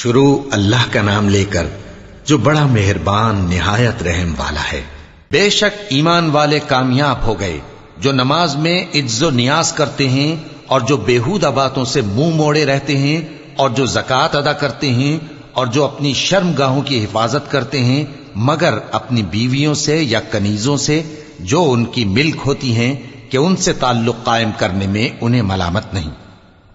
شروع اللہ کا نام لے کر جو بڑا مہربان نہایت رحم والا ہے۔ بے شک ایمان والے کامیاب ہو گئے جو نماز میں عجز و نیاز کرتے ہیں اور جو بیہودہ باتوں سے منہ موڑے رہتے ہیں اور جو زکوٰۃ ادا کرتے ہیں اور جو اپنی شرم گاہوں کی حفاظت کرتے ہیں مگر اپنی بیویوں سے یا کنیزوں سے جو ان کی ملک ہوتی ہیں کہ ان سے تعلق قائم کرنے میں انہیں ملامت نہیں،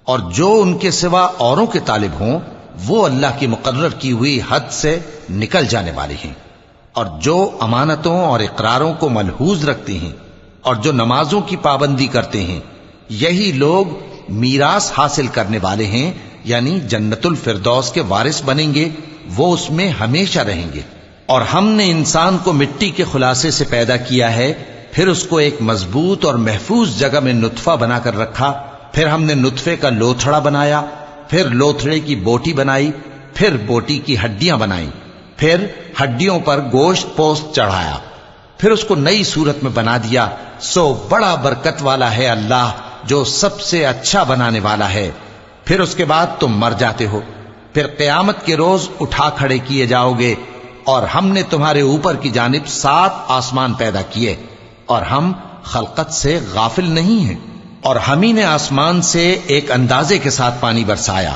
اور جو ان کے سوا اوروں کے طالب ہوں وہ اللہ کی مقرر کی ہوئی حد سے نکل جانے والے ہیں، اور جو امانتوں اور اقراروں کو ملحوظ رکھتے ہیں اور جو نمازوں کی پابندی کرتے ہیں یہی لوگ میراث حاصل کرنے والے ہیں، یعنی جنت الفردوس کے وارث بنیں گے، وہ اس میں ہمیشہ رہیں گے۔ اور ہم نے انسان کو مٹی کے خلاصے سے پیدا کیا ہے، پھر اس کو ایک مضبوط اور محفوظ جگہ میں نطفہ بنا کر رکھا، پھر ہم نے نطفے کا لوتھڑا بنایا، پھر لوتھڑے کی بوٹی بنائی، پھر بوٹی کی ہڈیاں بنائیں، پھر ہڈیوں پر گوشت پوست چڑھایا، پھر اس کو نئی صورت میں بنا دیا۔ سو بڑا برکت والا ہے اللہ جو سب سے اچھا بنانے والا ہے۔ پھر اس کے بعد تم مر جاتے ہو، پھر قیامت کے روز اٹھا کھڑے کیے جاؤ گے، اور ہم نے تمہارے اوپر کی جانب 7 آسمان پیدا کیے، اور ہم خلقت سے غافل نہیں ہیں۔ اور ہم ہی نے آسمان سے ایک اندازے کے ساتھ پانی برسایا،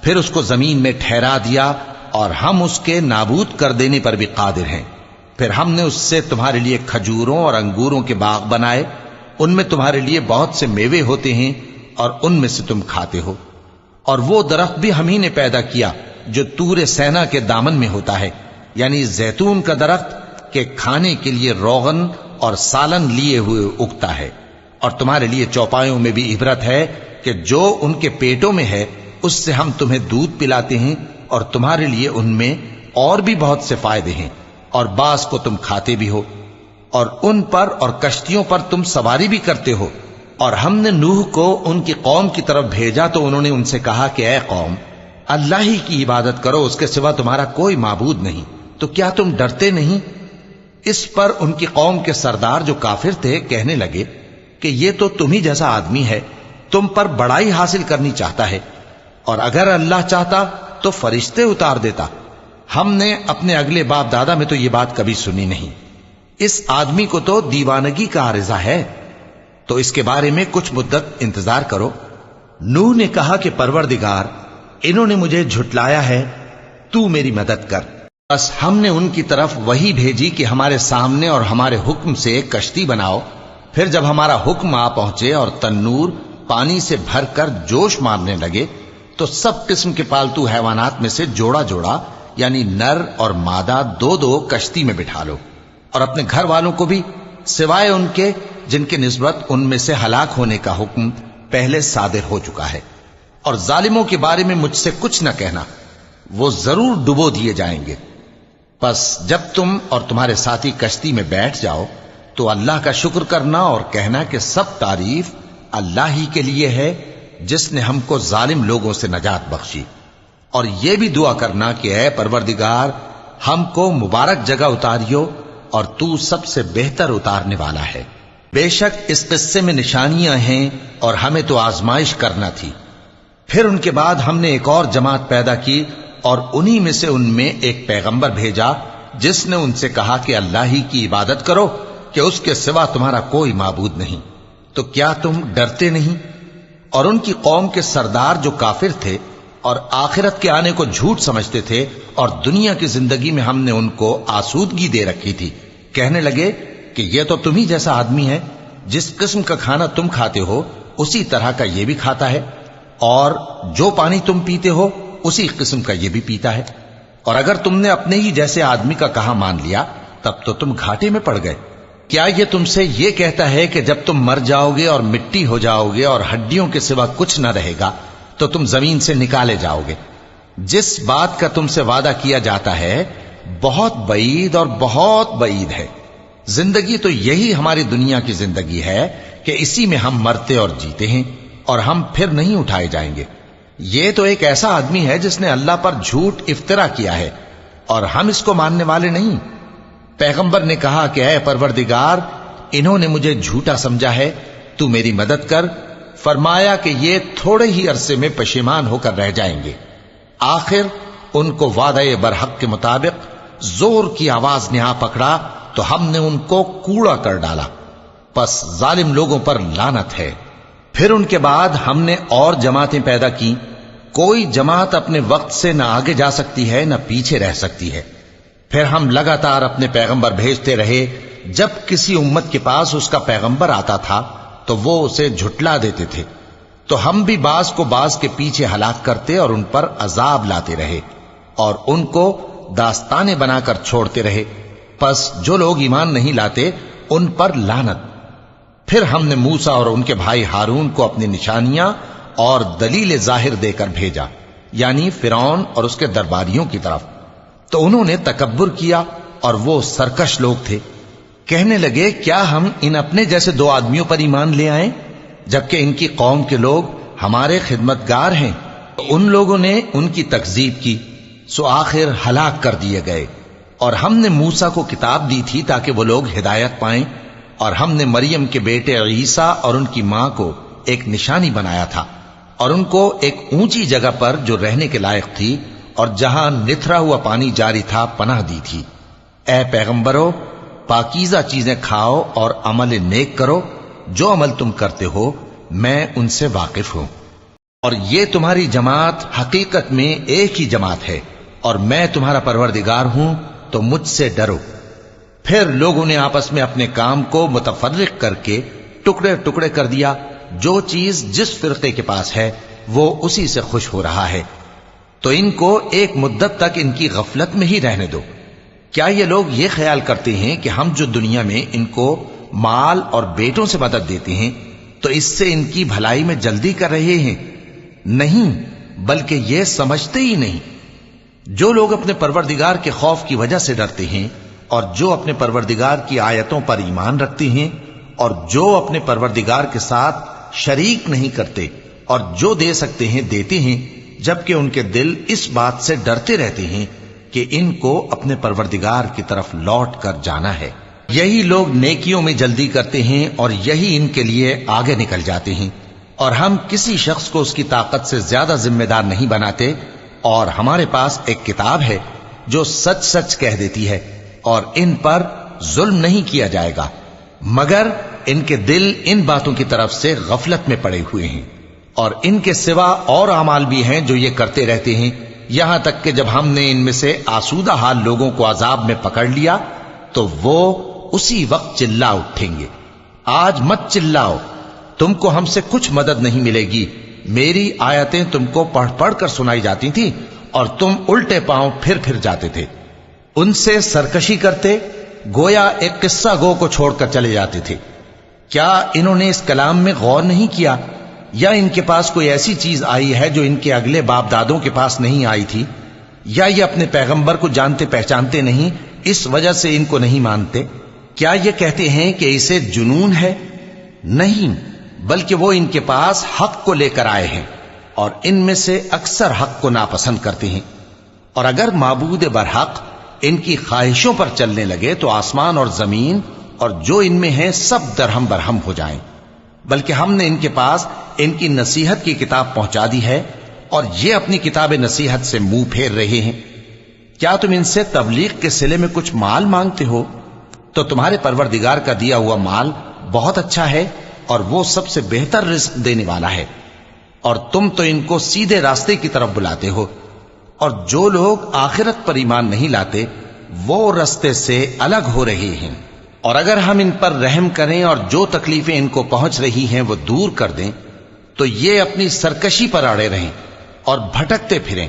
پھر اس کو زمین میں ٹھہرا دیا، اور ہم اس کے نابود کر دینے پر بھی قادر ہیں۔ پھر ہم نے اس سے تمہارے لیے کھجوروں اور انگوروں کے باغ بنائے، ان میں تمہارے لیے بہت سے میوے ہوتے ہیں اور ان میں سے تم کھاتے ہو۔ اور وہ درخت بھی ہم ہی نے پیدا کیا جو طور سینا کے دامن میں ہوتا ہے، یعنی زیتون کا درخت کہ کھانے کے لیے روغن اور سالن لیے ہوئے اگتا ہے، اور تمہارے لیے چوپایوں میں بھی عبرت ہے کہ جو ان کے پیٹوں میں ہے اس سے ہم تمہیں دودھ پلاتے ہیں، اور تمہارے لیے ان میں اور بھی بہت سے فائدے ہیں، اور بعض کو تم کھاتے بھی ہو، اور ان پر اور کشتیوں پر تم سواری بھی کرتے ہو۔ اور ہم نے نوح کو ان کی قوم کی طرف بھیجا تو انہوں نے ان سے کہا کہ اے قوم، اللہ ہی کی عبادت کرو، اس کے سوا تمہارا کوئی معبود نہیں، تو کیا تم ڈرتے نہیں؟ اس پر ان کی قوم کے سردار جو کافر تھے کہنے لگے کہ یہ تو تم ہی جیسا آدمی ہے، تم پر بڑائی حاصل کرنی چاہتا ہے، اور اگر اللہ چاہتا تو فرشتے اتار دیتا۔ ہم نے اپنے اگلے باپ دادا میں تو یہ بات کبھی سنی نہیں، اس آدمی کو تو دیوانگی کا عارضہ ہے، تو اس کے بارے میں کچھ مدت انتظار کرو۔ نوح نے کہا کہ پروردگار، انہوں نے مجھے جھٹلایا ہے، تو میری مدد کر۔ بس ہم نے ان کی طرف وحی بھیجی کہ ہمارے سامنے اور ہمارے حکم سے ایک کشتی بناؤ، پھر جب ہمارا حکم آ پہنچے اور تنور پانی سے بھر کر جوش مارنے لگے تو سب قسم کے پالتو حیوانات میں سے جوڑا جوڑا یعنی نر اور مادہ 2 کشتی میں بٹھا لو، اور اپنے گھر والوں کو بھی سوائے ان کے جن کے نسبت ان میں سے ہلاک ہونے کا حکم پہلے صادر ہو چکا ہے۔ اور ظالموں کے بارے میں مجھ سے کچھ نہ کہنا، وہ ضرور ڈبو دیے جائیں گے۔ پس جب تم اور تمہارے ساتھی کشتی میں بیٹھ جاؤ تو اللہ کا شکر کرنا اور کہنا کہ سب تعریف اللہ ہی کے لیے ہے جس نے ہم کو ظالم لوگوں سے نجات بخشی۔ اور یہ بھی دعا کرنا کہ اے پروردگار، ہم کو مبارک جگہ اتاریو اور تو سب سے بہتر اتارنے والا ہے۔ بے شک اس قصے میں نشانیاں ہیں اور ہمیں تو آزمائش کرنا تھی۔ پھر ان کے بعد ہم نے ایک اور جماعت پیدا کی اور انہی میں سے ان میں ایک پیغمبر بھیجا جس نے ان سے کہا کہ اللہ ہی کی عبادت کرو کہ اس کے سوا تمہارا کوئی معبود نہیں، تو کیا تم ڈرتے نہیں؟ اور ان کی قوم کے سردار جو کافر تھے اور آخرت کے آنے کو جھوٹ سمجھتے تھے اور دنیا کی زندگی میں ہم نے ان کو آسودگی دے رکھی تھی، کہنے لگے کہ یہ تو تم ہی جیسا آدمی ہے، جس قسم کا کھانا تم کھاتے ہو اسی طرح کا یہ بھی کھاتا ہے، اور جو پانی تم پیتے ہو اسی قسم کا یہ بھی پیتا ہے، اور اگر تم نے اپنے ہی جیسے آدمی کا کہا مان لیا تب تو تم گھاٹے میں پڑ گئے۔ کیا یہ تم سے یہ کہتا ہے کہ جب تم مر جاؤ گے اور مٹی ہو جاؤ گے اور ہڈیوں کے سوا کچھ نہ رہے گا تو تم زمین سے نکالے جاؤ گے؟ جس بات کا تم سے وعدہ کیا جاتا ہے بہت بعید اور بہت بعید ہے۔ زندگی تو یہی ہماری دنیا کی زندگی ہے کہ اسی میں ہم مرتے اور جیتے ہیں، اور ہم پھر نہیں اٹھائے جائیں گے۔ یہ تو ایک ایسا آدمی ہے جس نے اللہ پر جھوٹ افطرا کیا ہے، اور ہم اس کو ماننے والے نہیں۔ پیغمبر نے کہا کہ اے پروردگار، انہوں نے مجھے جھوٹا سمجھا ہے، تو میری مدد کر۔ فرمایا کہ یہ تھوڑے ہی عرصے میں پشیمان ہو کر رہ جائیں گے، آخر ان کو وعدہ برحق کے مطابق زور کی آواز نے آ پکڑا تو ہم نے ان کو کوڑا کر ڈالا، پس ظالم لوگوں پر لعنت ہے۔ پھر ان کے بعد ہم نے اور جماعتیں پیدا کی، کوئی جماعت اپنے وقت سے نہ آگے جا سکتی ہے نہ پیچھے رہ سکتی ہے۔ پھر ہم لگاتار اپنے پیغمبر بھیجتے رہے، جب کسی امت کے پاس اس کا پیغمبر آتا تھا تو وہ اسے جھٹلا دیتے تھے، تو ہم بھی بعض کو بعض کے پیچھے ہلاک کرتے اور ان پر عذاب لاتے رہے اور ان کو داستانے بنا کر چھوڑتے رہے، پس جو لوگ ایمان نہیں لاتے ان پر لعنت۔ پھر ہم نے موسیٰ اور ان کے بھائی ہارون کو اپنی نشانیاں اور دلیل ظاہر دے کر بھیجا، یعنی فرعون اور اس کے درباریوں کی طرف، تو انہوں نے تکبر کیا اور وہ سرکش لوگ تھے۔ کہنے لگے کیا ہم ان اپنے جیسے دو آدمیوں پر ایمان لے آئیں جبکہ ان کی قوم کے لوگ ہمارے خدمتگار ہیں؟ تو ان لوگوں نے ان کی تکذیب کی، سو آخر ہلاک کر دیے گئے۔ اور ہم نے موسیٰ کو کتاب دی تھی تاکہ وہ لوگ ہدایت پائیں، اور ہم نے مریم کے بیٹے عیسیٰ اور ان کی ماں کو ایک نشانی بنایا تھا اور ان کو ایک اونچی جگہ پر جو رہنے کے لائق تھی اور جہاں نتھرا ہوا پانی جاری تھا پناہ دی تھی۔ اے پیغمبرو، پاکیزہ چیزیں کھاؤ اور عمل نیک کرو، جو عمل تم کرتے ہو میں ان سے واقف ہوں، اور یہ تمہاری جماعت حقیقت میں ایک ہی جماعت ہے اور میں تمہارا پروردگار ہوں، تو مجھ سے ڈرو۔ پھر لوگوں نے آپس میں اپنے کام کو متفرق کر کے ٹکڑے ٹکڑے کر دیا، جو چیز جس فرقے کے پاس ہے وہ اسی سے خوش ہو رہا ہے، تو ان کو ایک مدت تک ان کی غفلت میں ہی رہنے دو۔ کیا یہ لوگ یہ خیال کرتے ہیں کہ ہم جو دنیا میں ان کو مال اور بیٹوں سے مدد دیتے ہیں تو اس سے ان کی بھلائی میں جلدی کر رہے ہیں؟ نہیں، بلکہ یہ سمجھتے ہی نہیں۔ جو لوگ اپنے پروردگار کے خوف کی وجہ سے ڈرتے ہیں اور جو اپنے پروردگار کی آیتوں پر ایمان رکھتے ہیں اور جو اپنے پروردگار کے ساتھ شریک نہیں کرتے اور جو دے سکتے ہیں دیتے ہیں، جبکہ ان کے دل اس بات سے ڈرتے رہتے ہیں کہ ان کو اپنے پروردگار کی طرف لوٹ کر جانا ہے۔ یہی لوگ نیکیوں میں جلدی کرتے ہیں اور یہی ان کے لیے آگے نکل جاتے ہیں، اور ہم کسی شخص کو اس کی طاقت سے زیادہ ذمہ دار نہیں بناتے، اور ہمارے پاس ایک کتاب ہے جو سچ سچ کہہ دیتی ہے، اور ان پر ظلم نہیں کیا جائے گا، مگر ان کے دل ان باتوں کی طرف سے غفلت میں پڑے ہوئے ہیں، اور ان کے سوا اور اعمال بھی ہیں جو یہ کرتے رہتے ہیں، یہاں تک کہ جب ہم نے ان میں سے آسودہ حال لوگوں کو عذاب میں پکڑ لیا تو وہ اسی وقت چلا اٹھیں گے۔ آج مت چلاؤ، تم کو ہم سے کچھ مدد نہیں ملے گی، میری آیتیں تم کو پڑھ پڑھ کر سنائی جاتی تھی اور تم الٹے پاؤں پھر جاتے تھے۔ ان سے سرکشی کرتے، گویا ایک قصہ گو کو چھوڑ کر چلے جاتے تھے۔ کیا انہوں نے اس کلام میں غور نہیں کیا، یا ان کے پاس کوئی ایسی چیز آئی ہے جو ان کے اگلے باپ دادوں کے پاس نہیں آئی تھی، یا یہ اپنے پیغمبر کو جانتے پہچانتے نہیں اس وجہ سے ان کو نہیں مانتے؟ کیا یہ کہتے ہیں کہ اسے جنون ہے؟ نہیں، بلکہ وہ ان کے پاس حق کو لے کر آئے ہیں، اور ان میں سے اکثر حق کو ناپسند کرتے ہیں۔ اور اگر معبود برحق ان کی خواہشوں پر چلنے لگے تو آسمان اور زمین اور جو ان میں ہے سب درہم برہم ہو جائیں، بلکہ ہم نے ان کے پاس ان کی نصیحت کی کتاب پہنچا دی ہے اور یہ اپنی کتاب نصیحت سے منہ پھیر رہے ہیں۔ کیا تم ان سے تبلیغ کے صلے میں کچھ مال مانگتے ہو؟ تو تمہارے پروردگار کا دیا ہوا مال بہت اچھا ہے اور وہ سب سے بہتر رزق دینے والا ہے، اور تم تو ان کو سیدھے راستے کی طرف بلاتے ہو، اور جو لوگ آخرت پر ایمان نہیں لاتے وہ راستے سے الگ ہو رہے ہیں۔ اور اگر ہم ان پر رحم کریں اور جو تکلیفیں ان کو پہنچ رہی ہیں وہ دور کر دیں تو یہ اپنی سرکشی پر اڑے رہیں اور بھٹکتے پھریں،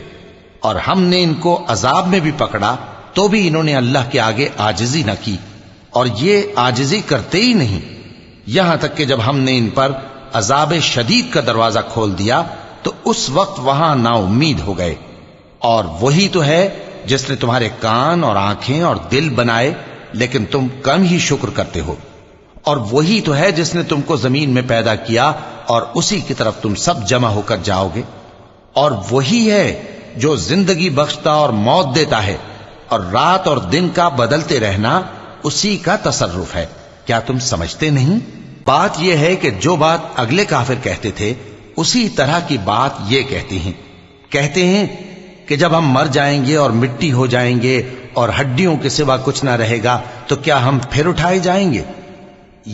اور ہم نے ان کو عذاب میں بھی پکڑا تو بھی انہوں نے اللہ کے آگے عاجزی نہ کی، اور یہ عاجزی کرتے ہی نہیں، یہاں تک کہ جب ہم نے ان پر عذاب شدید کا دروازہ کھول دیا تو اس وقت وہاں نا امید ہو گئے۔ اور وہی تو ہے جس نے تمہارے کان اور آنکھیں اور دل بنائے، لیکن تم کم ہی شکر کرتے ہو، اور وہی تو ہے جس نے تم کو زمین میں پیدا کیا اور اسی کی طرف تم سب جمع ہو کر جاؤ گے، اور وہی ہے جو زندگی بخشتا اور موت دیتا ہے، اور رات اور دن کا بدلتے رہنا اسی کا تصرف ہے۔ کیا تم سمجھتے نہیں؟ بات یہ ہے کہ جو بات اگلے کافر کہتے تھے اسی طرح کی بات یہ کہتے ہیں کہ جب ہم مر جائیں گے اور مٹی ہو جائیں گے اور ہڈیوں کے سوا کچھ نہ رہے گا تو کیا ہم پھر اٹھائے جائیں گے؟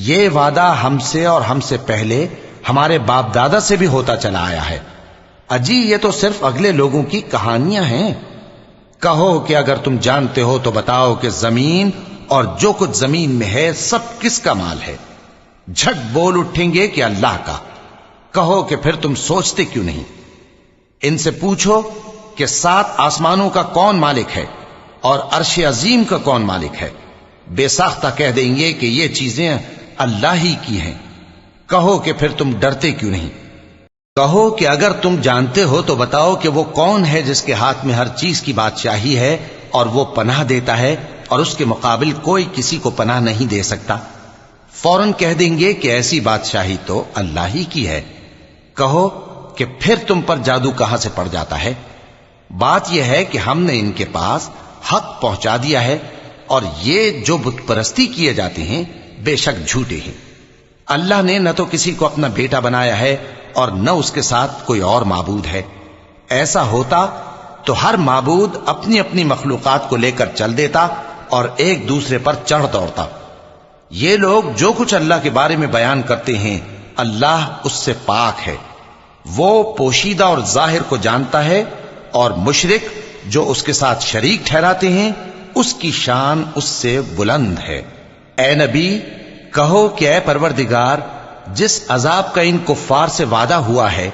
یہ وعدہ ہم سے اور ہم سے پہلے ہمارے باپ دادا سے بھی ہوتا چلا آیا ہے۔ اجی یہ تو صرف اگلے لوگوں کی کہانیاں ہیں۔ کہو کہ اگر تم جانتے ہو تو بتاؤ کہ زمین اور جو کچھ زمین میں ہے سب کس کا مال ہے؟ جھٹ بول اٹھیں گے کہ اللہ کا۔ کہو کہ پھر تم سوچتے کیوں نہیں؟ ان سے پوچھو کہ 7 آسمانوں کا کون مالک ہے اور عرش عظیم کا کون مالک ہے؟ بے ساختہ کہہ دیں گے کہ یہ چیزیں اللہ ہی کی ہیں۔ کہو کہ پھر تم ڈرتے کیوں نہیں؟ کہو کہ اگر تم جانتے ہو تو بتاؤ کہ وہ کون ہے جس کے ہاتھ میں ہر چیز کی بادشاہی ہے اور وہ پناہ دیتا ہے اور اس کے مقابل کوئی کسی کو پناہ نہیں دے سکتا؟ فوراً کہہ دیں گے کہ ایسی بادشاہی تو اللہ ہی کی ہے۔ کہو کہ پھر تم پر جادو کہاں سے پڑ جاتا ہے؟ بات یہ ہے کہ ہم نے ان کے پاس حق پہنچا دیا ہے اور یہ جو بت پرستی کیے جاتے ہیں بے شک جھوٹے ہیں۔ اللہ نے نہ تو کسی کو اپنا بیٹا بنایا ہے اور نہ اس کے ساتھ کوئی اور معبود ہے۔ ایسا ہوتا تو ہر معبود اپنی اپنی مخلوقات کو لے کر چل دیتا اور ایک دوسرے پر چڑھ دوڑتا۔ یہ لوگ جو کچھ اللہ کے بارے میں بیان کرتے ہیں اللہ اس سے پاک ہے، وہ پوشیدہ اور ظاہر کو جانتا ہے، اور مشرک جو اس کے ساتھ شریک ٹھہراتے ہیں اس کی شان اس سے بلند ہے۔ اے نبی کہو کہ اے پروردگار، جس عذاب کا ان کفار سے وعدہ ہوا ہے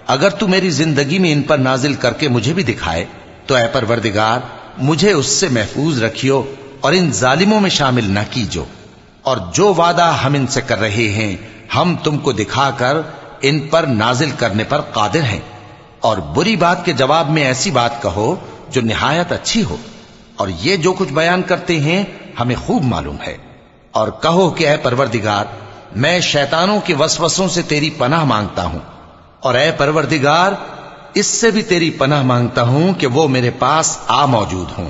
اگر تو میری زندگی میں ان پر نازل کر کے مجھے بھی دکھائے تو اے پروردگار مجھے اس سے محفوظ رکھیو اور ان ظالموں میں شامل نہ کیجو، اور جو وعدہ ہم ان سے کر رہے ہیں ہم تم کو دکھا کر ان پر نازل کرنے پر قادر ہیں۔ اور بری بات کے جواب میں ایسی بات کہو جو نہایت اچھی ہو، اور یہ جو کچھ بیان کرتے ہیں ہمیں خوب معلوم ہے۔ اور کہو کہ اے پروردگار میں شیطانوں کے وسوسوں سے تیری پناہ مانگتا ہوں، اور اے پروردگار اس سے بھی تیری پناہ مانگتا ہوں کہ وہ میرے پاس آ موجود ہوں۔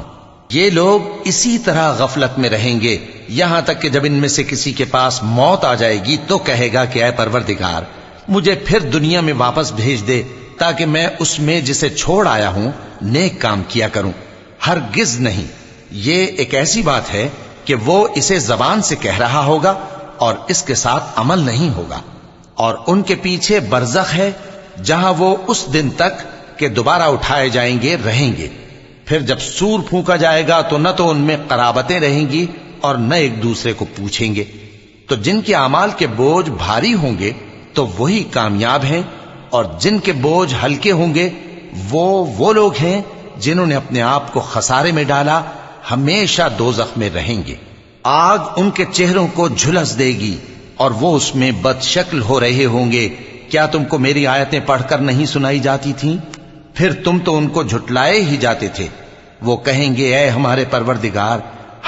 یہ لوگ اسی طرح غفلت میں رہیں گے یہاں تک کہ جب ان میں سے کسی کے پاس موت آ جائے گی تو کہے گا کہ اے پروردگار مجھے پھر دنیا میں واپس بھیج دے تاکہ میں اس میں جسے چھوڑ آیا ہوں نیک کام کیا کروں۔ ہرگز نہیں، یہ ایک ایسی بات ہے کہ وہ اسے زبان سے کہہ رہا ہوگا اور اس کے ساتھ عمل نہیں ہوگا، اور ان کے پیچھے برزخ ہے جہاں وہ اس دن تک کہ دوبارہ اٹھائے جائیں گے رہیں گے۔ پھر جب سور پھونکا جائے گا تو نہ تو ان میں قرابتیں رہیں گی اور نہ ایک دوسرے کو پوچھیں گے۔ تو جن کے اعمال کے بوجھ بھاری ہوں گے تو وہی کامیاب ہیں، اور جن کے بوجھ ہلکے ہوں گے وہ لوگ ہیں جنہوں نے اپنے آپ کو خسارے میں ڈالا، ہمیشہ دوزخ میں رہیں گے۔ آگ ان کے چہروں کو جھلس دے گی اور وہ اس میں بد شکل ہو رہے ہوں گے۔ کیا تم کو میری آیتیں پڑھ کر نہیں سنائی جاتی تھیں؟ پھر تم تو ان کو جھٹلائے ہی جاتے تھے۔ وہ کہیں گے اے ہمارے پروردگار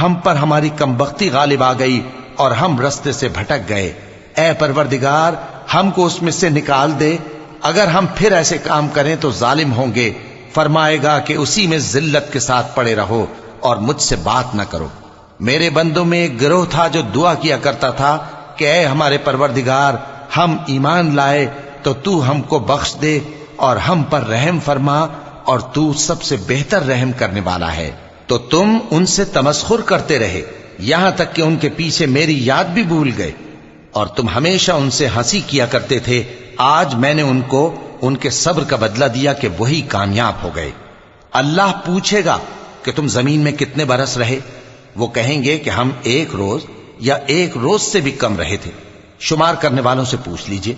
ہم پر ہماری کمبختی غالب آ گئی اور ہم رستے سے بھٹک گئے، اے پروردگار ہم کو اس میں سے نکال دے، اگر ہم پھر ایسے کام کریں تو ظالم ہوں گے۔ فرمائے گا کہ اسی میں ذلت کے ساتھ پڑے رہو اور مجھ سے بات نہ کرو۔ میرے بندوں میں ایک گروہ تھا جو دعا کیا کرتا تھا کہ اے ہمارے پروردگار ہم ایمان لائے تو تو ہم کو بخش دے اور ہم پر رحم فرما، اور تو سب سے بہتر رحم کرنے والا ہے۔ تو تم ان سے تمسخر کرتے رہے یہاں تک کہ ان کے پیچھے میری یاد بھی بھول گئے، اور تم ہمیشہ ان سے ہنسی کیا کرتے تھے۔ آج میں نے ان کو ان کے صبر کا بدلہ دیا کہ وہی کامیاب ہو گئے۔ اللہ پوچھے گا کہ تم زمین میں کتنے برس رہے؟ وہ کہیں گے کہ ہم 1 روز یا 1 روز سے بھی کم رہے تھے۔ شمار کرنے والوں سے پوچھ لیجئے۔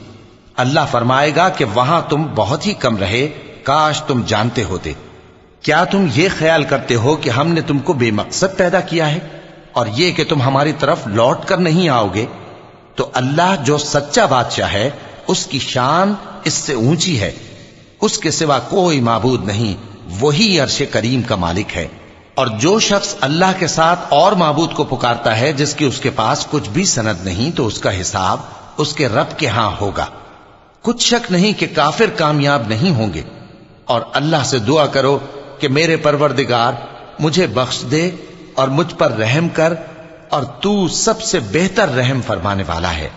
اللہ فرمائے گا کہ وہاں تم بہت ہی کم رہے، کاش تم جانتے ہوتے۔ کیا تم یہ خیال کرتے ہو کہ ہم نے تم کو بے مقصد پیدا کیا ہے اور یہ کہ تم ہماری طرف لوٹ کر نہیں آؤ گے؟ تو اللہ جو سچا بادشاہ ہے اس کی شان اس سے اونچی ہے، اس کے سوا کوئی معبود نہیں، وہی عرش کریم کا مالک ہے۔ اور جو شخص اللہ کے ساتھ اور معبود کو پکارتا ہے جس کی اس کے پاس کچھ بھی سند نہیں تو اس کا حساب اس کے رب کے ہاں ہوگا۔ کچھ شک نہیں کہ کافر کامیاب نہیں ہوں گے۔ اور اللہ سے دعا کرو کہ میرے پروردگار مجھے بخش دے اور مجھ پر رحم کر، اور تو سب سے بہتر رحم فرمانے والا ہے۔